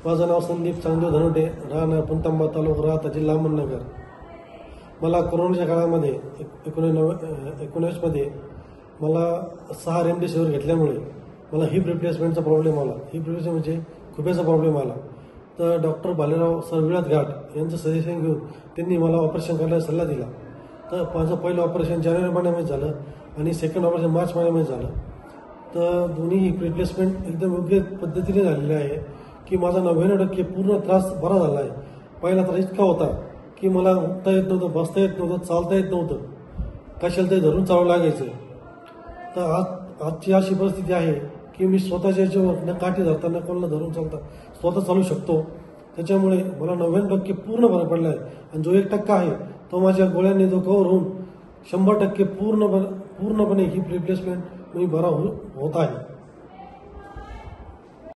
माझं नाव संदीप चांगदेव धनुटे, राहणार पुणतांबा, तालुका राहता, जिल्हा अहमदनगर. मला कोरोनाच्या काळामध्ये 19मध्ये मला 6 रेमडेसिवीर घेतल्यामुळे मला हिप रिप्लेसमेंटचा प्रॉब्लेम आला. हिप रिप्लेसमेंट म्हणजे खुप्याचा प्रॉब्लेम आला. तर डॉक्टर भालेराव सर विळात घाट यांचं सजेशन घेऊन त्यांनी मला ऑपरेशन करायला सल्ला दिला. तर माझं पहिलं ऑपरेशन जानेवारी महिन्यामध्ये झालं आणि सेकंड ऑपरेशन मार्च महिन्यामध्ये झालं. तर दोन्ही हिप रिप्लेसमेंट एकदम योग्य पद्धतीने झालेले आहे की माझा 99% पूर्ण त्रास बरा झाला आहे. पहिला त्रास इतका होता की मला उठता येत नव्हतं, बसता येत नव्हतं, चालता येत नव्हतं, कशाला तरी धरून चालू लागायचं. तर आजची अशी परिस्थिती आहे की मी स्वतःच्या याच्यावर न काठी धरता न कोणाला धरून चालता स्वतः चालू शकतो. त्याच्यामुळे मला 99% पूर्ण बरा पडला आहे. आणि जो 1% आहे तो माझ्या गोळ्यांनी जो कव्हर होऊन 100% पूर्णपणे हिप रिप्लेसमेंट मी बरा होत आहे.